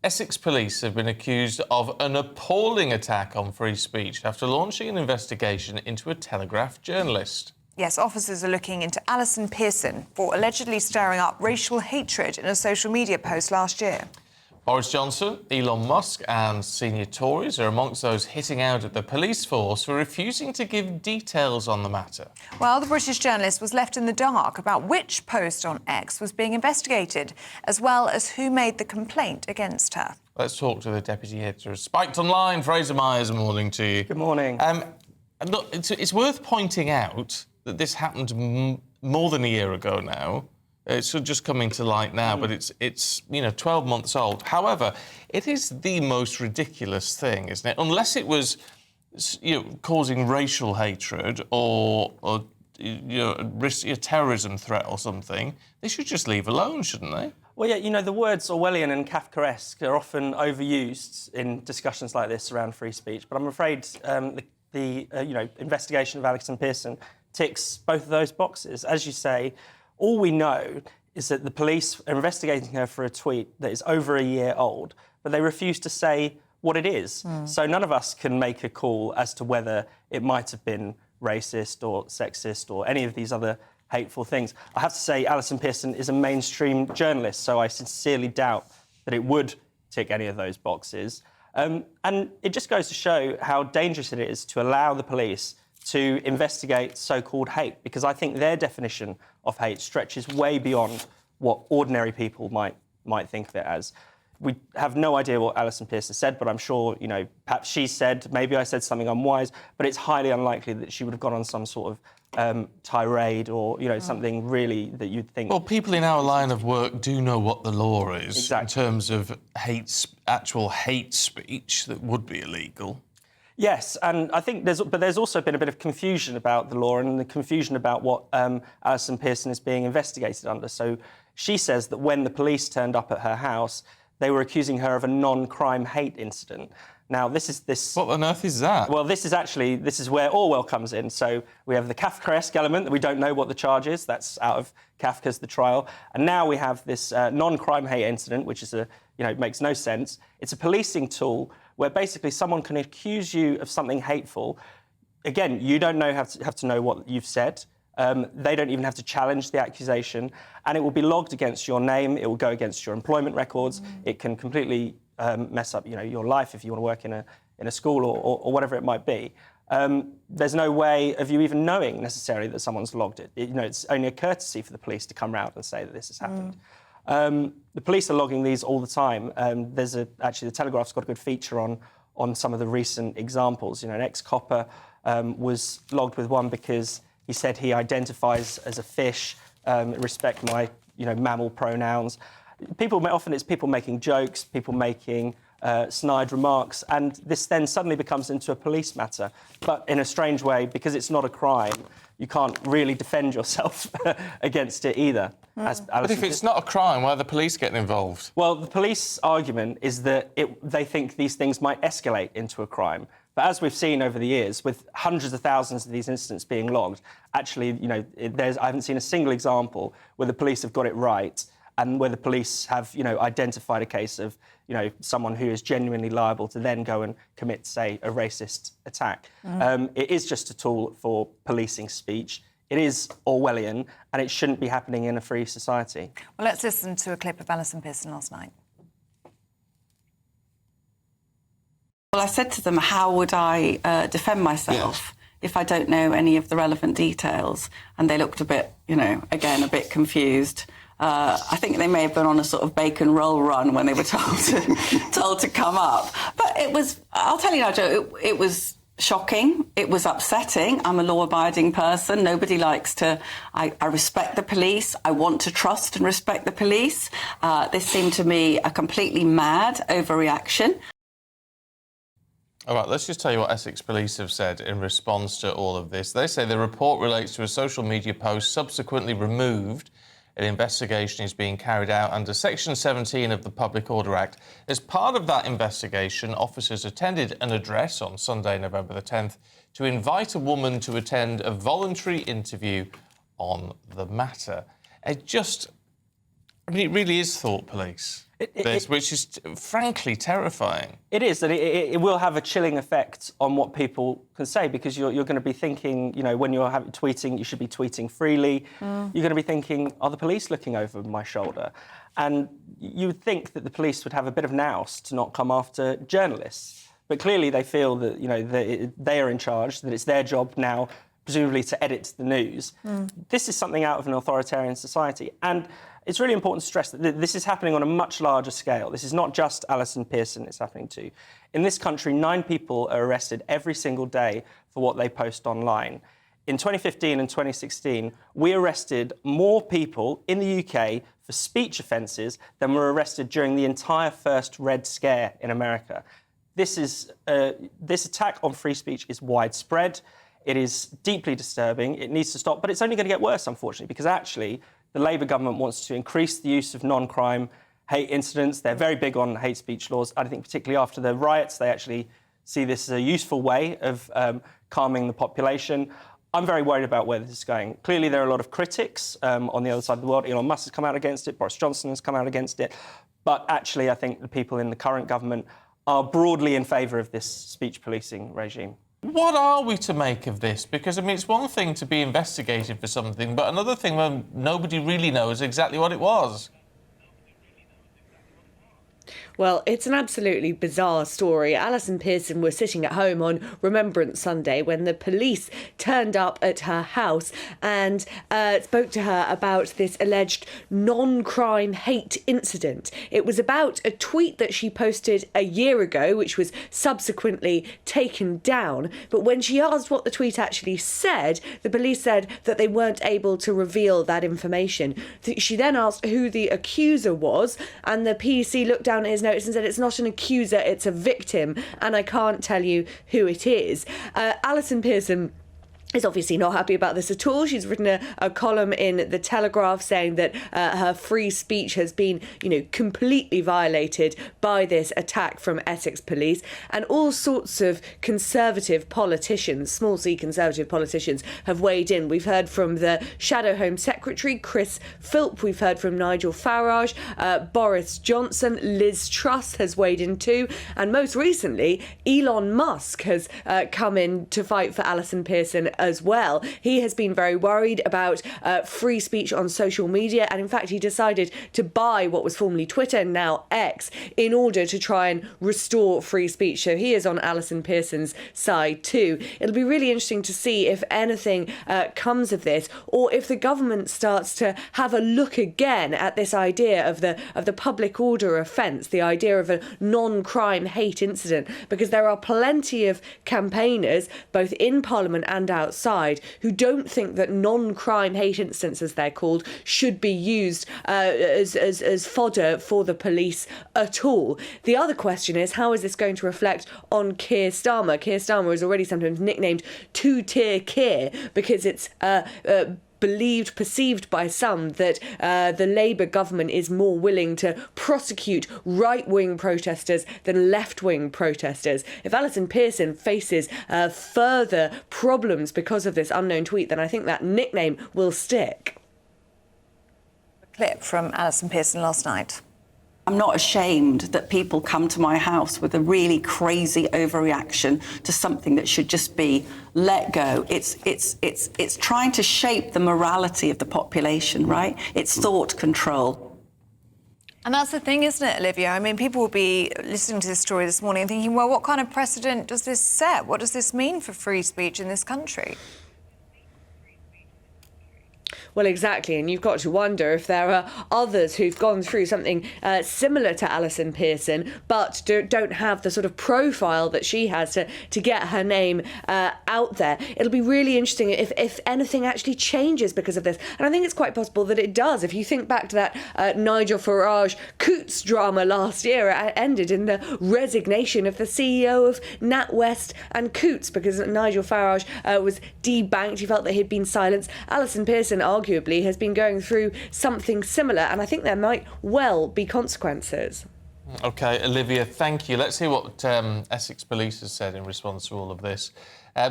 Essex police have been accused of an appalling attack on free speech after launching an investigation into a Telegraph journalist. Yes, officers are looking into Allison Pearson for allegedly stirring up racial hatred in a social media post last year. Boris Johnson, Elon Musk and senior Tories are amongst those hitting out at the police force for refusing to give details on the matter. Well, the British journalist was left in the dark about which post on X was being investigated, as well as who made the complaint against her. Let's talk to the deputy editor of Spiked Online, Fraser Myers. Morning to you. Good morning. Look, it's worth pointing out that this happened more than a year ago now. It's just coming to light now, but it's 12 months old. However, it is the most ridiculous thing, isn't it? Unless it was causing racial hatred or a terrorism threat or something, they should just leave alone, shouldn't they? Well, yeah, the words Orwellian and Kafkaesque are often overused in discussions like this around free speech, but I'm afraid the investigation of Alison Pearson ticks both of those boxes. As you say, all we know is that the police are investigating her for a tweet that is over a year old, but they refuse to say what it is. So none of us can make a call as to whether it might have been racist or sexist or any of these other hateful things. I have to say, Alison Pearson is a mainstream journalist, so I sincerely doubt that it would tick any of those boxes. And it just goes to show how dangerous it is to allow the police to investigate so-called hate, because I think their definition of hate stretches way beyond what ordinary people might think of it as. We have no idea what Alison Pearson said, but I'm sure, perhaps she said, maybe I said something unwise, but it's highly unlikely that she would have gone on some sort of tirade or, something really that you'd think... Well, people in our line of work do know what the law is. Exactly. In terms of actual hate speech that would be illegal. Yes, and I think there's also been a bit of confusion about the law and the confusion about what Alison Pearson is being investigated under. So she says that when the police turned up at her house, they were accusing her of a non-crime hate incident. Now, this... What on earth is that? Well, this is where Orwell comes in. So we have the Kafkaesque element, that we don't know what the charge is. That's out of Kafka's The Trial. And now we have this non-crime hate incident, which is it makes no sense. It's a policing tool where basically someone can accuse you of something hateful. Again, you don't have to know what you've said. They don't even have to challenge the accusation, and it will be logged against your name. It will go against your employment records. It can completely mess up, your life if you want to work in a school or whatever it might be. There's no way of you even knowing necessarily that someone's logged it. It's only a courtesy for the police to come round and say that this has happened. The police are logging these all the time. Actually, the Telegraph's got a good feature on some of the recent examples. An ex-copper was logged with one because he said he identifies as a fish, respect my, mammal pronouns. Often it's people making jokes, people making snide remarks, and this then suddenly becomes into a police matter. But in a strange way, because it's not a crime, you can't really defend yourself against it either. But if it's not a crime, why are the police getting involved? Well, the police argument is that they think these things might escalate into a crime. But as we've seen over the years, with hundreds of thousands of these incidents being logged, actually, I haven't seen a single example where the police have got it right and where the police have, identified a case of, someone who is genuinely liable to then go and commit, say, a racist attack. It is just a tool for policing speech. It is Orwellian, and it shouldn't be happening in a free society. Well, let's listen to a clip of Alison Pearson last night. Well, I said to them, how would I defend myself if I don't know any of the relevant details? And they looked a bit, again, a bit confused. I think they may have been on a sort of bacon roll run when they were told to come up. But it was, I'll tell you now, Joe, it was shocking. It was upsetting. I'm a law-abiding person. Nobody likes to... I respect the police. I want to trust and respect the police. This seemed to me a completely mad overreaction. All right, let's just tell you what Essex Police have said in response to all of this. They say the report relates to a social media post subsequently removed. An investigation is being carried out under Section 17 of the Public Order Act. As part of that investigation, officers attended an address on Sunday, November the 10th, to invite a woman to attend a voluntary interview on the matter. I mean, it really is thought police, which is frankly terrifying. It is, and it will have a chilling effect on what people can say, because you're going to be thinking, you know, when you're tweeting, you should be tweeting freely. You're going to be thinking, are the police looking over my shoulder? And you would think that the police would have a bit of nous to not come after journalists. But clearly they feel that, you know, they are in charge, that it's their job now, presumably, to edit the news. This is something out of an authoritarian society. And it's really important to stress that this is happening on a much larger scale. This is not just Alison Pearson it's happening to. In this country, 9 people are arrested every single day for what they post online. In 2015 and 2016, we arrested more people in the UK for speech offences than were arrested during the entire first Red Scare in America. This attack on free speech is widespread. It is deeply disturbing. It needs to stop, but it's only going to get worse, unfortunately, because actually the Labour government wants to increase the use of non-crime hate incidents. They're very big on hate speech laws. I think particularly after the riots, they actually see this as a useful way of calming the population. I'm very worried about where this is going. Clearly, there are a lot of critics on the other side of the world. Elon Musk has come out against it. Boris Johnson has come out against it. But actually, I think the people in the current government are broadly in favour of this speech policing regime. What are we to make of this? Because, I mean, it's one thing to be investigated for something, but another thing when nobody really knows exactly what it was. Well, it's an absolutely bizarre story. Alison Pearson was sitting at home on Remembrance Sunday when the police turned up at her house and spoke to her about this alleged non-crime hate incident. It was about a tweet that she posted a year ago, which was subsequently taken down. But when she asked what the tweet actually said, the police said that they weren't able to reveal that information. She then asked who the accuser was, and the PC looked down at his notes and said, it's not an accuser, it's a victim, and I can't tell you who it is. Alison Pearson is obviously not happy about this at all. She's written a column in The Telegraph saying that her free speech has been, completely violated by this attack from Essex police, and all sorts of conservative politicians, small c conservative politicians, have weighed in. We've heard from the Shadow Home Secretary, Chris Philp. We've heard from Nigel Farage, Boris Johnson, Liz Truss has weighed in too, and most recently, Elon Musk has come in to fight for Alison Pearson as well. He has been very worried about free speech on social media, and in fact he decided to buy what was formerly Twitter, now X, in order to try and restore free speech. So he is on Alison Pearson's side too. It'll be really interesting to see if anything comes of this, or if the government starts to have a look again at this idea of the public order offence, the idea of a non-crime hate incident, because there are plenty of campaigners, both in Parliament and outside, who don't think that non-crime hate incidents, as they're called, should be used as fodder for the police at all. The other question is, how is this going to reflect on Keir Starmer? Keir Starmer is already sometimes nicknamed two-tier Keir because it's perceived by some that the Labour government is more willing to prosecute right-wing protesters than left-wing protesters. If Alison Pearson faces further problems because of this unknown tweet, then I think that nickname will stick. A clip from Alison Pearson last night. I'm not ashamed that people come to my house with a really crazy overreaction to something that should just be let go. It's trying to shape the morality of the population, right? It's thought control. And that's the thing, isn't it, Olivia? I mean, people will be listening to this story this morning and thinking, well, what kind of precedent does this set? What does this mean for free speech in this country? Well, exactly, and you've got to wonder if there are others who've gone through something similar to Alison Pearson, but don't have the sort of profile that she has to get her name out there. It'll be really interesting if anything actually changes because of this, and I think it's quite possible that it does. If you think back to that Nigel Farage Coutts drama last year, it ended in the resignation of the CEO of NatWest and Coutts because Nigel Farage was debanked. He felt that he'd been silenced. Alison Pearson arguably has been going through something similar, and I think there might well be consequences. OK, Olivia, thank you. Let's hear what Essex Police has said in response to all of this.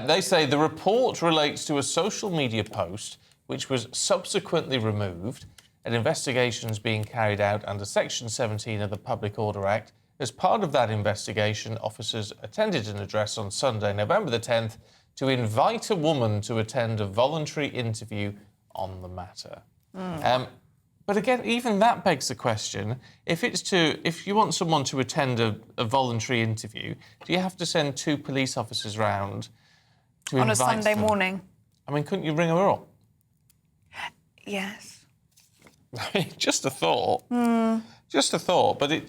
They say the report relates to a social media post which was subsequently removed. an investigation is being carried out under Section 17 of the Public Order Act. As part of that investigation, officers attended an address on Sunday, November the 10th, to invite a woman to attend a voluntary interview on the matter. But again, even that begs the question, if you want someone to attend a voluntary interview, do you have to send 2 police officers round to On invite a Sunday them? morning. I mean, couldn't you ring her up? Yes. Just a thought. Just a thought. But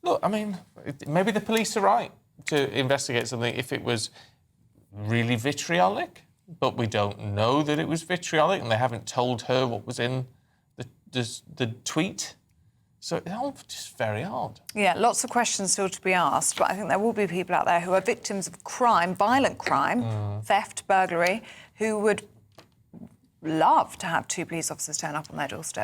look, I mean, maybe the police are right to investigate something if it was really vitriolic, but we don't know that it was vitriolic and they haven't told her what was in the tweet. So it's all just very odd. Yeah, lots of questions still to be asked, but I think there will be people out there who are victims of crime, violent crime, theft, burglary, who would love to have 2 police officers turn up on their doorstep.